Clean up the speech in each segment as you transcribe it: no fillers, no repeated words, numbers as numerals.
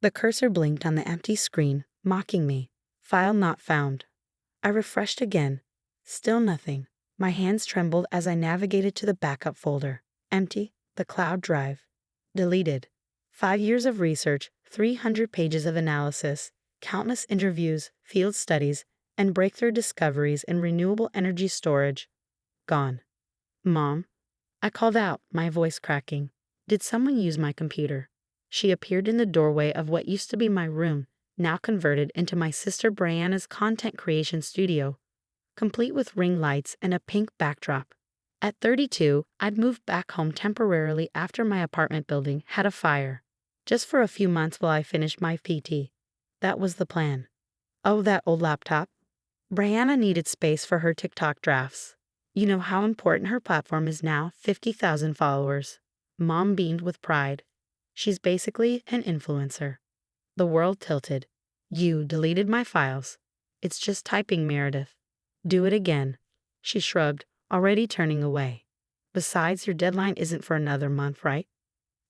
The cursor blinked on the empty screen, mocking me. File not found. I refreshed again. Still nothing. My hands trembled as I navigated to the backup folder. Empty. The cloud drive. Deleted. 5 years of research, 300 pages of analysis, countless interviews, field studies, and breakthrough discoveries in renewable energy storage. Gone. Mom? I called out, my voice cracking. Did someone use my computer? She appeared in the doorway of what used to be my room, now converted into my sister Brianna's content creation studio, complete with ring lights and a pink backdrop. At 32, I'd moved back home temporarily after my apartment building had a fire, just for a few months while I finished my PT. That was the plan. Oh, that old laptop. Brianna needed space for her TikTok drafts. You know how important her platform is now, 50,000 followers. Mom beamed with pride. She's basically an influencer. The world tilted. You deleted my files. It's just typing, Meredith. Do it again. She shrugged, already turning away. Besides, your deadline isn't for another month, right?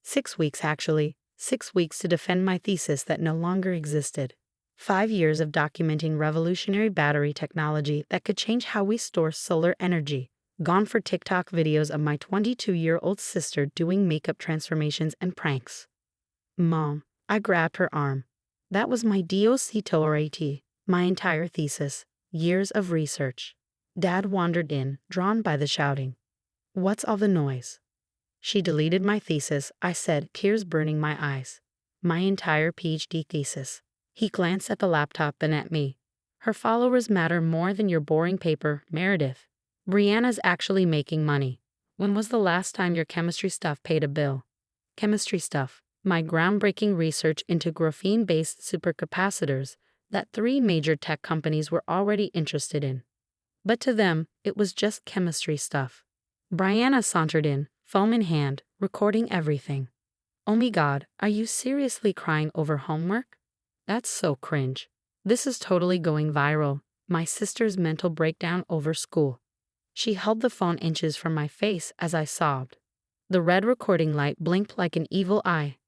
6 weeks, actually. 6 weeks to defend my thesis that no longer existed. 5 years of documenting revolutionary battery technology that could change how we store solar energy. Gone for TikTok videos of my 22-year-old sister doing makeup transformations and pranks. Mom, I grabbed her arm. That was my doctorate, my entire thesis, years of research. Dad wandered in, drawn by the shouting. What's all the noise? She deleted my thesis, I said, tears burning my eyes. My entire PhD thesis. He glanced at the laptop and at me. Her followers matter more than your boring paper, Meredith. Brianna's actually making money. When was the last time your chemistry stuff paid a bill? Chemistry stuff, my groundbreaking research into graphene-based supercapacitors that 3 major tech companies were already interested in. But to them, it was just chemistry stuff. Brianna sauntered in, phone in hand, recording everything. Oh my God, are you seriously crying over homework? That's so cringe. This is totally going viral. My sister's mental breakdown over school. She held the phone inches from my face as I sobbed. The red recording light blinked like an evil eye.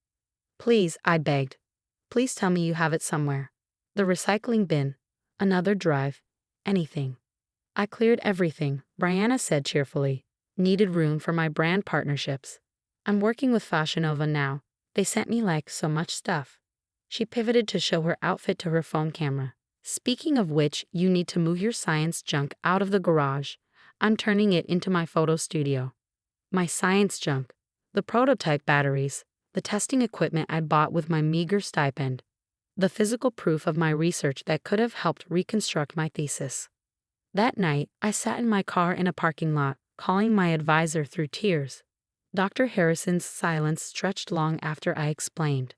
Please, I begged. Please tell me you have it somewhere. The recycling bin. Another drive. Anything. I cleared everything, Brianna said cheerfully. Needed room for my brand partnerships. I'm working with Fashion Nova now. They sent me like so much stuff. She pivoted to show her outfit to her phone camera. Speaking of which, you need to move your science junk out of the garage. I'm turning it into my photo studio. My science junk. The prototype batteries. The testing equipment I bought with my meager stipend. The physical proof of my research that could have helped reconstruct my thesis. That night, I sat in my car in a parking lot, calling my advisor through tears. Dr. Harrison's silence stretched long after I explained.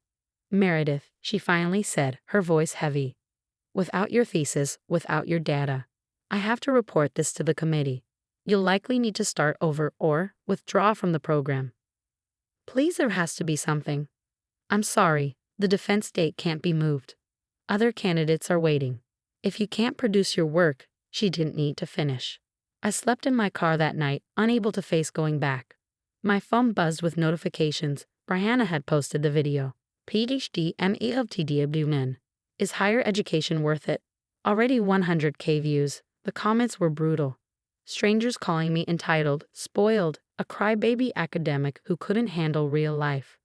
Meredith, she finally said, her voice heavy. Without your thesis, without your data, I have to report this to the committee. You'll likely need to start over or withdraw from the program. Please, there has to be something. I'm sorry, the defense date can't be moved. Other candidates are waiting. If you can't produce your work, she didn't need to finish. I slept in my car that night, unable to face going back. My phone buzzed with notifications. Brianna had posted the video. PhD MELTDWN. Is higher education worth it? Already 100K views. The comments were brutal. Strangers calling me entitled, spoiled, a crybaby academic who couldn't handle real life.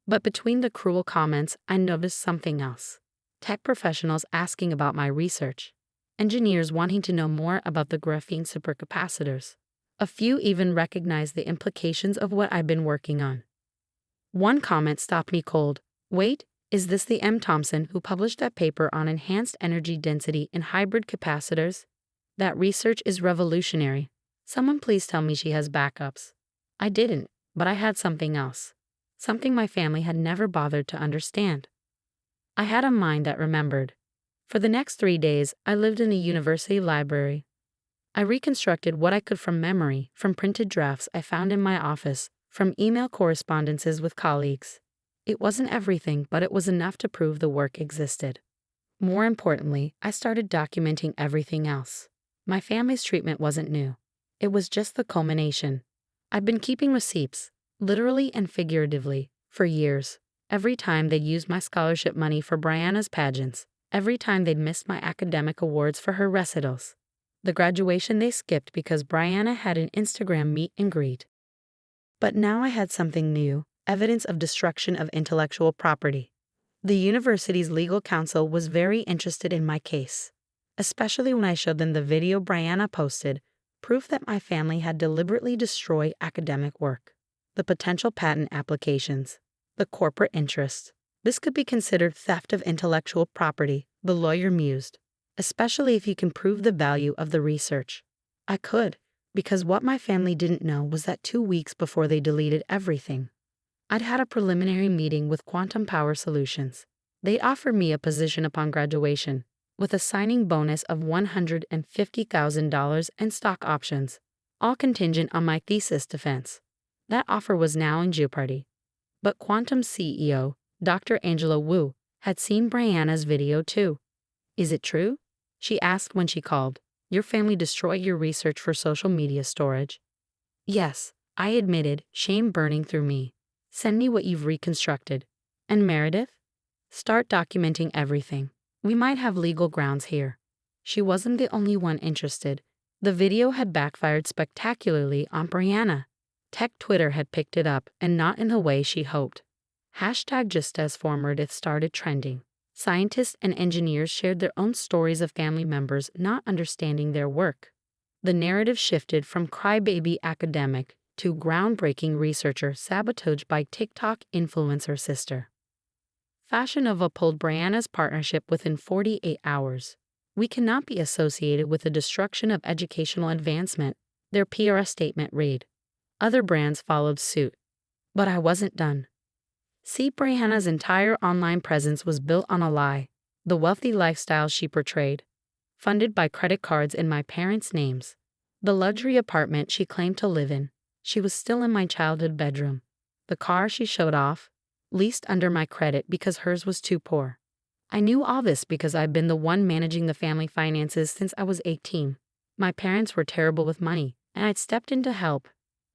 But between the cruel comments, I noticed something else. Tech professionals asking about my research. Engineers wanting to know more about the graphene supercapacitors. A few even recognized the implications of what I've been working on. One comment stopped me cold. Wait, is this the M. Thompson who published that paper on enhanced energy density in hybrid capacitors? That research is revolutionary. Someone please tell me she has backups. I didn't, but I had something else. Something my family had never bothered to understand. I had a mind that remembered. For the next 3 days, I lived in the university library. I reconstructed what I could from memory, from printed drafts I found in my office, from email correspondences with colleagues. It wasn't everything, but it was enough to prove the work existed. More importantly, I started documenting everything else. My family's treatment wasn't new. It was just the culmination. I'd been keeping receipts, literally and figuratively, for years. Every time they'd used my scholarship money for Brianna's pageants. Every time they'd missed my academic awards for her recitals. The graduation they skipped because Brianna had an Instagram meet and greet. But now I had something new, evidence of destruction of intellectual property. The university's legal counsel was very interested in my case, especially when I showed them the video Brianna posted, proof that my family had deliberately destroyed academic work, the potential patent applications, the corporate interest. This could be considered theft of intellectual property, the lawyer mused, especially if you can prove the value of the research. I could, because what my family didn't know was that 2 weeks before they deleted everything, I'd had a preliminary meeting with Quantum Power Solutions. They offered me a position upon graduation, with a signing bonus of $150,000 and stock options, all contingent on my thesis defense. That offer was now in jeopardy. But Quantum's CEO, Dr. Angela Wu, had seen Brianna's video too. "Is it true?" she asked when she called. "Your family destroyed your research for social media storage?" "Yes," I admitted, shame burning through me. "Send me what you've reconstructed." "And Meredith?" "Start documenting everything. We might have legal grounds here." She wasn't the only one interested. The video had backfired spectacularly on Brianna. Tech Twitter had picked it up, and not in the way she hoped. #JustAsForMeredith started trending. Scientists and engineers shared their own stories of family members not understanding their work. The narrative shifted from crybaby academic to groundbreaking researcher sabotaged by TikTok influencer sister. Fashion Nova pulled Brianna's partnership within 48 hours. "We cannot be associated with the destruction of educational advancement," their PR statement read. Other brands followed suit. But I wasn't done. See, Brianna's entire online presence was built on a lie, the wealthy lifestyle she portrayed, funded by credit cards in my parents' names. The luxury apartment she claimed to live in, she was still in my childhood bedroom. The car she showed off, leased under my credit because hers was too poor. I knew all this because I'd been the one managing the family finances since I was 18. My parents were terrible with money, and I'd stepped in to help.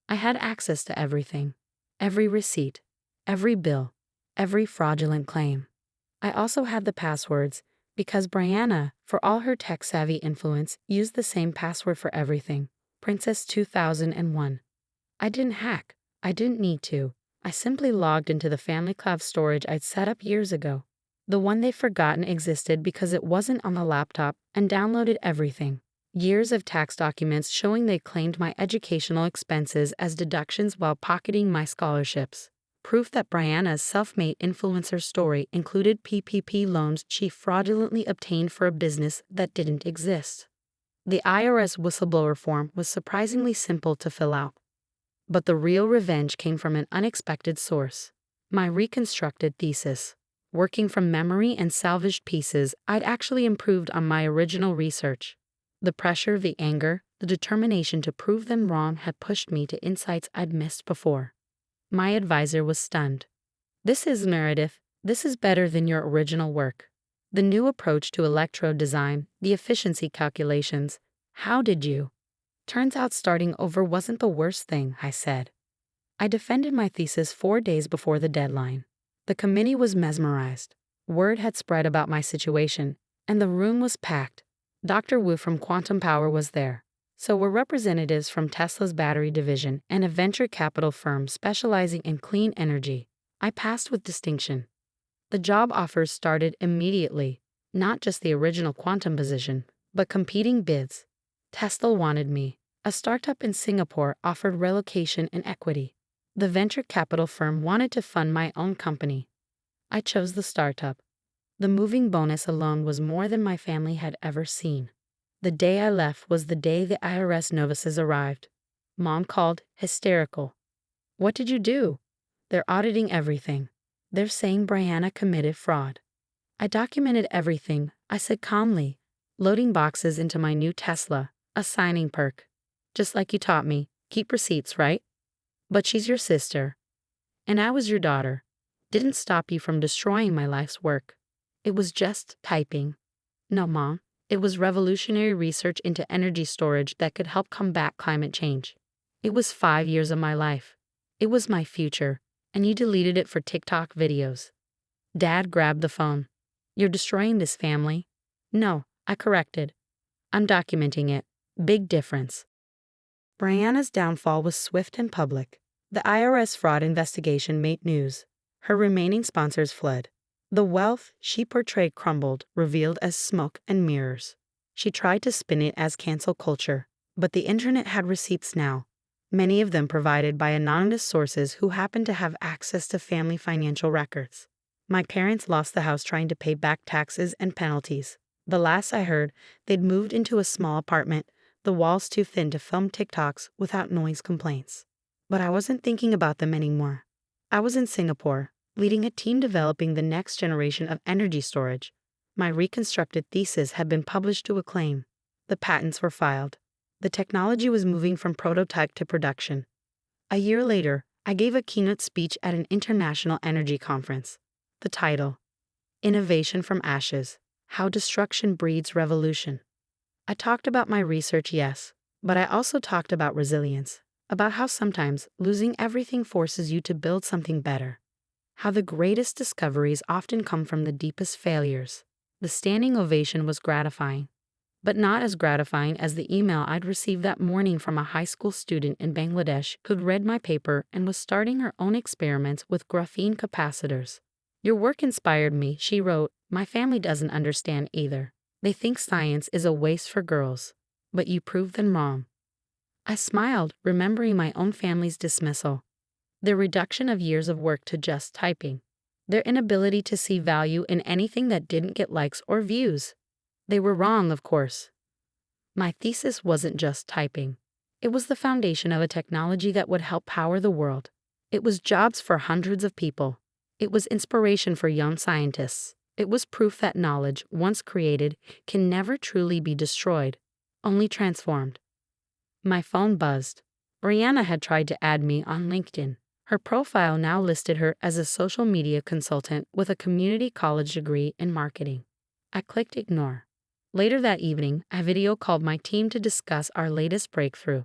I had access to everything, every receipt, every bill, every fraudulent claim. I also had the passwords, because Brianna, for all her tech-savvy influence, used the same password for everything, Princess 2001. I didn't hack. I didn't need to. I simply logged into the family cloud storage I'd set up years ago, the one they'd forgotten existed because it wasn't on the laptop, and downloaded everything. Years of tax documents showing they claimed my educational expenses as deductions while pocketing my scholarships. Proof that Brianna's self-made influencer story included PPP loans she fraudulently obtained for a business that didn't exist. The IRS whistleblower form was surprisingly simple to fill out. But the real revenge came from an unexpected source. My reconstructed thesis. Working from memory and salvaged pieces, I'd actually improved on my original research. The pressure, the anger, the determination to prove them wrong had pushed me to insights I'd missed before. My advisor was stunned. "This is Meredith. This is better than your original work. The new approach to electrode design, the efficiency calculations. How did you?" "Turns out starting over wasn't the worst thing," I said. I defended my thesis 4 days before the deadline. The committee was mesmerized. Word had spread about my situation, and the room was packed. Dr. Wu from Quantum Power was there. So were representatives from Tesla's battery division and a venture capital firm specializing in clean energy. I passed with distinction. The job offers started immediately, not just the original quantum position, but competing bids. Tesla wanted me. A startup in Singapore offered relocation and equity. The venture capital firm wanted to fund my own company. I chose the startup. The moving bonus alone was more than my family had ever seen. The day I left was the day the IRS notices arrived. Mom called, hysterical. "What did you do?" "They're auditing everything. They're saying Brianna committed fraud." I documented everything, I said calmly, loading boxes into my new Tesla, a signing perk. "Just like you taught me, keep receipts, right? But she's your sister. And I was your daughter. Didn't stop you from destroying my life's work. It was just typing." "No, Mom. It was revolutionary research into energy storage that could help combat climate change. It was 5 years of my life. It was my future. And you deleted it for TikTok videos. Dad grabbed the phone. You're destroying this family. No, I corrected. I'm documenting it. Big difference. Brianna's downfall was swift and public. The IRS fraud investigation made news. Her remaining sponsors fled. The wealth she portrayed crumbled, revealed as smoke and mirrors. She tried to spin it as cancel culture, but the internet had receipts now, many of them provided by anonymous sources who happened to have access to family financial records. My parents lost the house trying to pay back taxes and penalties. The last I heard, they'd moved into a small apartment, the walls too thin to film TikToks without noise complaints. But I wasn't thinking about them anymore. I was in Singapore, leading a team developing the next generation of energy storage. My reconstructed thesis had been published to acclaim. The patents were filed. The technology was moving from prototype to production. A year later, I gave a keynote speech at an international energy conference. The title, Innovation from Ashes: How Destruction Breeds Revolution. I talked about my research, yes, but I also talked about resilience, about how sometimes losing everything forces you to build something better. How the greatest discoveries often come from the deepest failures. The standing ovation was gratifying, but not as gratifying as the email I'd received that morning from a high school student in Bangladesh who'd read my paper and was starting her own experiments with graphene capacitors. Your work inspired me, she wrote. My family doesn't understand either. They think science is a waste for girls, but you proved them wrong. I smiled, remembering my own family's dismissal. Their reduction of years of work to just typing. Their inability to see value in anything that didn't get likes or views. They were wrong, of course. My thesis wasn't just typing. It was the foundation of a technology that would help power the world. It was jobs for hundreds of people. It was inspiration for young scientists. It was proof that knowledge, once created, can never truly be destroyed, only transformed. My phone buzzed. Brianna had tried to add me on LinkedIn. Her profile now listed her as a social media consultant with a community college degree in marketing. I clicked ignore. Later that evening, I video called my team to discuss our latest breakthrough.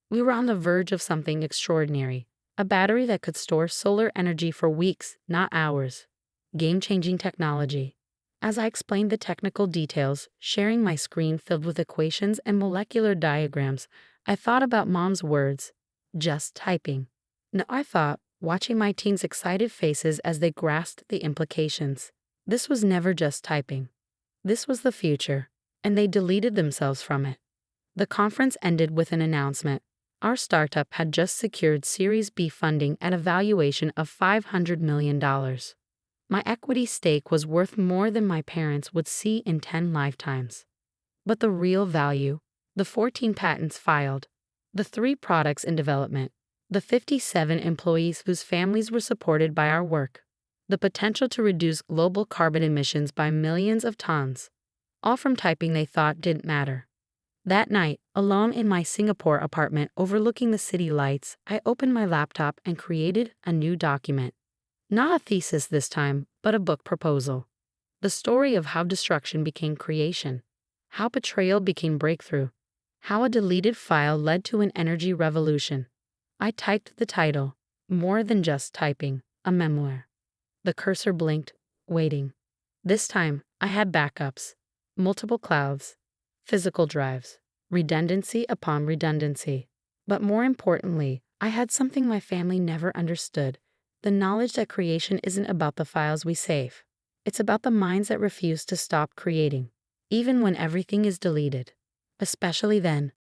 We were on the verge of something extraordinary, a battery that could store solar energy for weeks, not hours. Game-changing technology. As I explained the technical details, sharing my screen filled with equations and molecular diagrams, I thought about Mom's words, just typing. No, I thought, watching my team's excited faces as they grasped the implications. This was never just typing. This was the future, and they deleted themselves from it. The conference ended with an announcement. Our startup had just secured Series B funding at a valuation of $500 million. My equity stake was worth more than my parents would see in 10 lifetimes. But the real value, the 14 patents filed, the 3 products in development, the 57 employees whose families were supported by our work, the potential to reduce global carbon emissions by millions of tons, all from typing they thought didn't matter. That night, alone in my Singapore apartment overlooking the city lights, I opened my laptop and created a new document. Not a thesis this time, but a book proposal. The story of how destruction became creation, how betrayal became breakthrough, how a deleted file led to an energy revolution. I typed the title, More Than Just Typing, a memoir. The cursor blinked, waiting. This time, I had backups, multiple clouds, physical drives, redundancy upon redundancy. But more importantly, I had something my family never understood. The knowledge that creation isn't about the files we save. It's about the minds that refuse to stop creating, even when everything is deleted. Especially then,